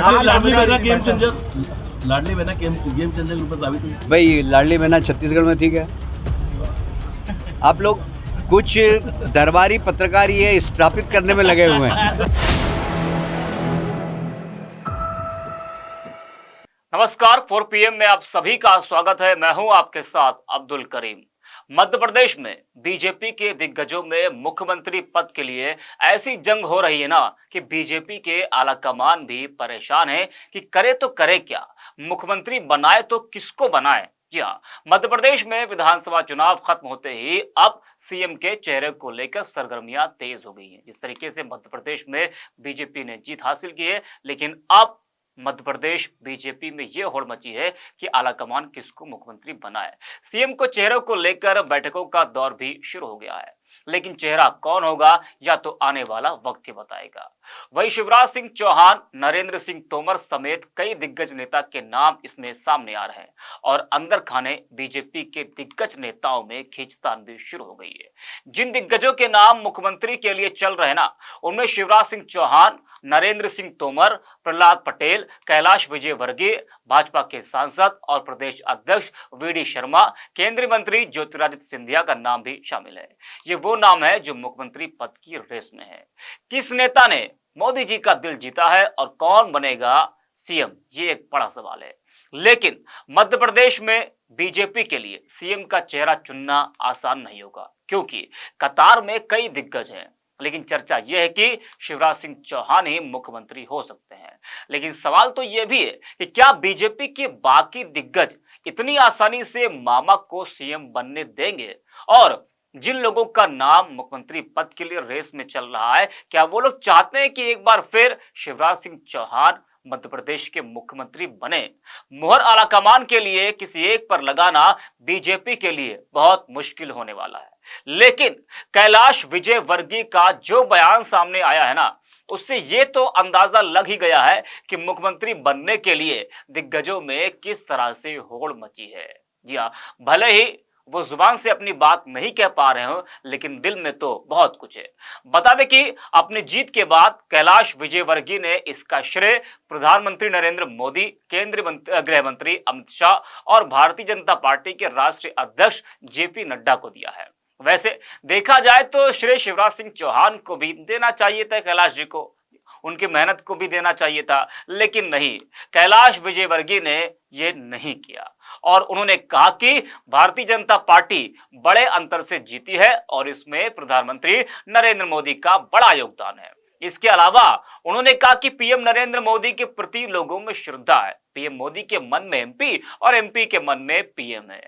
Ladli Behna game changer, Ladli Behna game changer के रूप में साबित हुई। भाई लाडली बहना छत्तीसगढ़ में थी क्या? आप लोग कुछ दरबारी पत्रकार ये स्थापित करने में लगे हुए हैं। नमस्कार, 4 PM में आप सभी का स्वागत है। मैं हूं आपके साथ अब्दुल करीम। मध्य प्रदेश में बीजेपी के दिग्गजों में मुख्यमंत्री पद के लिए ऐसी जंग हो रही है ना कि बीजेपी के आलाकमान भी परेशान है कि करे तो करे क्या, मुख्यमंत्री बनाए तो किसको बनाए। जी हाँ, मध्य प्रदेश में विधानसभा चुनाव खत्म होते ही अब सीएम के चेहरे को लेकर सरगर्मियां तेज हो गई हैं। जिस तरीके से मध्य प्रदेश में बीजेपी ने जीत हासिल की है, लेकिन अब मध्य प्रदेश बीजेपी में यह होड़ मची है कि आलाकमान किसको मुख्यमंत्री बनाए। सीएम को चेहरों को लेकर बैठकों का दौर भी शुरू हो गया है, लेकिन चेहरा कौन होगा या तो आने वाला वक्त ही बताएगा। वही शिवराज सिंह चौहान, नरेंद्र सिंह तोमर समेत कई दिग्गज नेता के नाम इसमें सामने आ रहे हैं और अंदर खाने बीजेपी के दिग्गज नेताओं में खींचतान भी शुरू हो गई है। जिन दिग्गजों के नाम मुख्यमंत्री के लिए चल रहे ना, उनमें शिवराज सिंह चौहान, नरेंद्र सिंह तोमर, प्रहलाद पटेल, कैलाश विजयवर्गीय, भाजपा के सांसद और प्रदेश अध्यक्ष वीडी शर्मा, केंद्रीय मंत्री ज्योतिरादित्य सिंधिया का नाम भी शामिल है। ये वो नाम है जो मुख्यमंत्री पद की रेस में है। किस नेता ने मोदी जी का दिल जीता है और कौन बनेगा सीएम, ये एक बड़ा सवाल है। लेकिन मध्य प्रदेश में बीजेपी के लिए सीएम का चेहरा चुनना आसान नहीं होगा, क्योंकि कतार में कई दिग्गज हैं। लेकिन चर्चा यह है कि शिवराज सिंह चौहान ही मुख्यमंत्री हो सकते हैं। लेकिन सवाल तो यह भी है कि क्या बीजेपी के बाकी दिग्गज इतनी आसानी से मामा को सीएम बनने देंगे? और जिन लोगों का नाम मुख्यमंत्री पद के लिए रेस में चल रहा है, क्या वो लोग चाहते हैं कि एक बार फिर शिवराज सिंह चौहान मध्य प्रदेश के मुख्यमंत्री बने? मोहर आलाकमान के लिए किसी एक पर लगाना बीजेपी के लिए बहुत मुश्किल होने वाला है। लेकिन कैलाश विजयवर्गीय का जो बयान सामने आया है ना, उससे ये तो अंदाजा लग ही गया है कि मुख्यमंत्री बनने के लिए दिग्गजों में किस तरह से होड़ मची है। जी हाँ, भले ही वो जुबान से अपनी बात नहीं कह पा रहे हो, लेकिन दिल में तो बहुत कुछ है। बता दें कि अपनी जीत के बाद कैलाश विजयवर्गीय ने इसका श्रेय प्रधानमंत्री नरेंद्र मोदी, केंद्रीय गृह मंत्री अमित शाह और भारतीय जनता पार्टी के राष्ट्रीय अध्यक्ष जेपी नड्डा को दिया है। वैसे देखा जाए तो श्रेय शिवराज सिंह चौहान को भी देना चाहिए था, कैलाश जी को, उनकी मेहनत को भी देना चाहिए था, लेकिन नहीं, कैलाश विजयवर्गीय ने ये नहीं किया और उन्होंने कहा कि भारतीय जनता पार्टी बड़े अंतर से जीती है और इसमें प्रधानमंत्री नरेंद्र मोदी का बड़ा योगदान है। इसके अलावा उन्होंने कहा कि पीएम नरेंद्र मोदी के प्रति लोगों में श्रद्धा है। पीएम मोदी के मन में एमपी और एमपी के मन में पीएम है,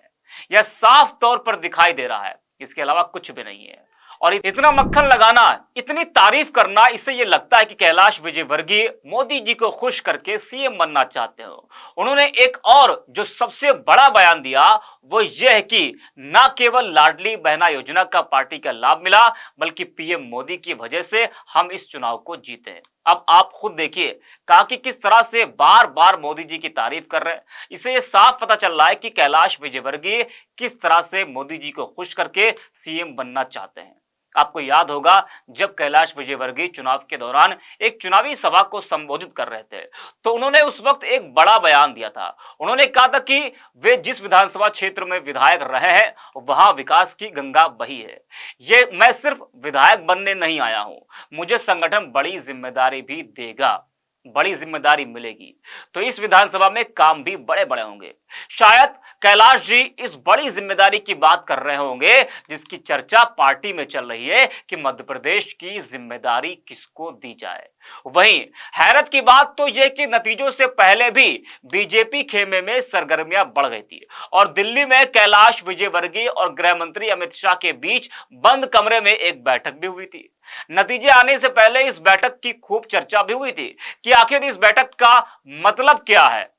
यह साफ तौर पर दिखाई दे रहा है। इसके अलावा कुछ भी नहीं है। और इतना मक्खन लगाना, इतनी तारीफ करना, इससे ये लगता है कि कैलाश विजयवर्गीय मोदी जी को खुश करके सीएम बनना चाहते हो। उन्होंने एक और जो सबसे बड़ा बयान दिया वो ये है कि न केवल लाडली बहना योजना का पार्टी का लाभ मिला, बल्कि पीएम मोदी की वजह से हम इस चुनाव को जीते हैं। अब आप खुद देखिए, कहा कि किस तरह से बार बार मोदी जी की तारीफ कर रहे हैं। इससे ये साफ पता चल रहा है कि कैलाश विजयवर्गीय किस तरह से मोदी जी को खुश करके सीएम बनना चाहते हैं। आपको याद होगा, जब कैलाश विजयवर्गीय चुनाव के दौरान एक चुनावी सभा को संबोधित कर रहे थे, तो उन्होंने उस वक्त एक बड़ा बयान दिया था। उन्होंने कहा था कि वे जिस विधानसभा क्षेत्र में विधायक रहे हैं, वहां विकास की गंगा बही है। ये मैं सिर्फ विधायक बनने नहीं आया हूं, मुझे संगठन बड़ी जिम्मेदारी भी देगा, बड़ी जिम्मेदारी मिलेगी, तो इस विधानसभा में काम भी बड़े बड़े होंगे। शायद कैलाश जी इस बड़ी जिम्मेदारी की बात कर रहे होंगे जिसकी चर्चा पार्टी में चल रही है कि मध्य प्रदेश की जिम्मेदारी किसको दी जाए। वहीं हैरत की बात तो यह कि नतीजों से पहले भी बीजेपी खेमे में सरगर्मियां बढ़ गई थी और दिल्ली में कैलाश विजयवर्गीय और गृह मंत्री अमित शाह के बीच बंद कमरे में एक बैठक भी हुई थी। नतीजे आने से पहले इस बैठक की खूब चर्चा भी हुई थी कि आखिर इस बैठक का मतलब क्या है।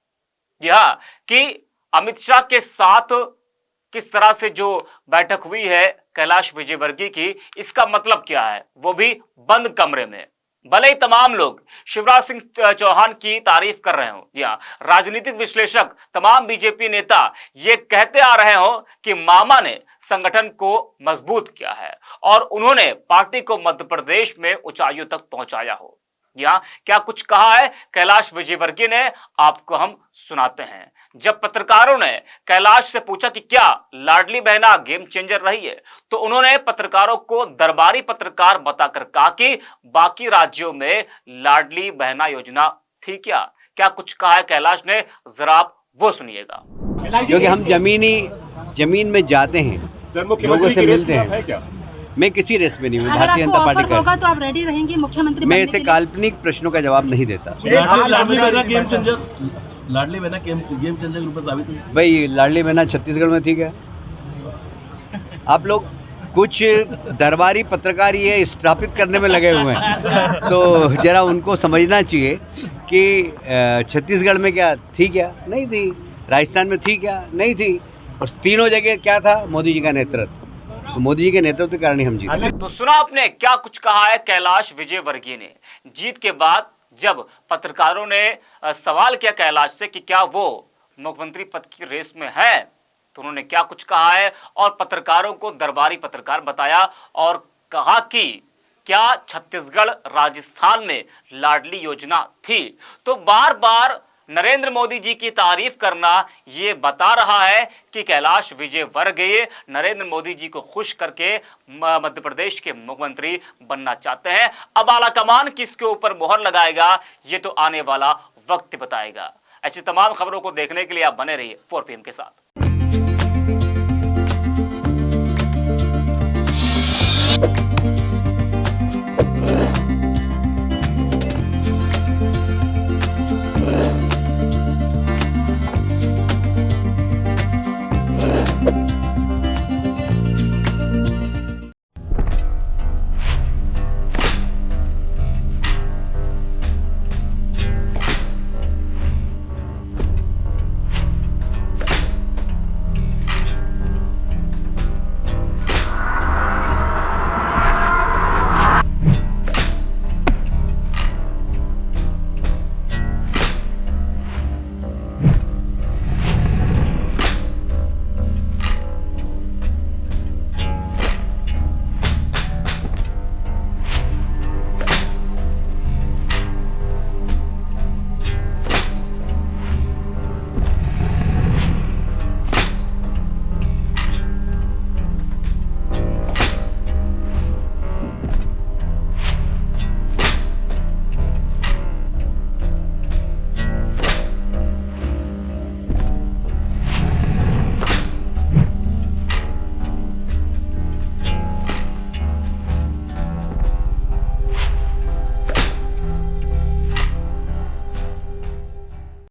यह कि अमित शाह के साथ किस तरह से जो बैठक हुई है कैलाश विजयवर्गीय की, इसका मतलब क्या है, वो भी बंद कमरे में। भले ही तमाम लोग शिवराज सिंह चौहान की तारीफ कर रहे हो, जी हाँ, राजनीतिक विश्लेषक, तमाम बीजेपी नेता ये कहते आ रहे हो कि मामा ने संगठन को मजबूत किया है और उन्होंने पार्टी को मध्य प्रदेश में ऊंचाइयों तक पहुंचाया हो, यहाँ क्या कुछ कहा है कैलाश विजयवर्गीय ने, आपको हम सुनाते हैं। जब पत्रकारों ने कैलाश से पूछा कि क्या लाडली बहना गेम चेंजर रही है, तो उन्होंने पत्रकारों को दरबारी पत्रकार बताकर कहा कि बाकी राज्यों में लाडली बहना योजना थी क्या। क्या कुछ कहा है कैलाश ने, जरा आप वो सुनिएगा। क्योंकि हम जमीन में जाते हैं, लोगों से मिलते हैं। मैं किसी रेस में नहीं हूँ, अगर भारतीय आपको जनता पार्टी ऑफर होगा का। तो आप रेडी रहेंगे मुख्यमंत्री मैं बनने ऐसे के लिए? काल्पनिक प्रश्नों का जवाब नहीं देता। Ladli Behna game changer, Ladli Behna game changer के रूप में साबित हुई। भाई लाडली बहना छत्तीसगढ़ में ठीक है। आप लोग कुछ दरबारी पत्रकार ये स्थापित करने में लगे हुए हैं, तो जरा उनको समझना चाहिए कि छत्तीसगढ़ में क्या थी, क्या नहीं थी, राजस्थान में थी, क्या नहीं थी, और तीनों जगह क्या था, मोदी जी का नेतृत्व। तो मोदी जी के नेतृत्व के कारण ही हम जीते। तो सुना आपने क्या कुछ कहा है कैलाश विजयवर्गीय ने। जीत के बाद जब पत्रकारों ने सवाल किया कैलाश से कि क्या वो मुख्यमंत्री पद की रेस में है, तो उन्होंने क्या कुछ कहा है और पत्रकारों को दरबारी पत्रकार बताया और कहा कि क्या छत्तीसगढ़ राजस्थान में लाडली योजना थी। तो बार बार नरेंद्र मोदी जी की तारीफ करना ये बता रहा है कि कैलाश विजयवर्गीय नरेंद्र मोदी जी को खुश करके मध्य प्रदेश के मुख्यमंत्री बनना चाहते हैं। अब आलाकमान किसके ऊपर मोहर लगाएगा ये तो आने वाला वक्त बताएगा। ऐसी तमाम खबरों को देखने के लिए आप बने रहिए 4 PM के साथ।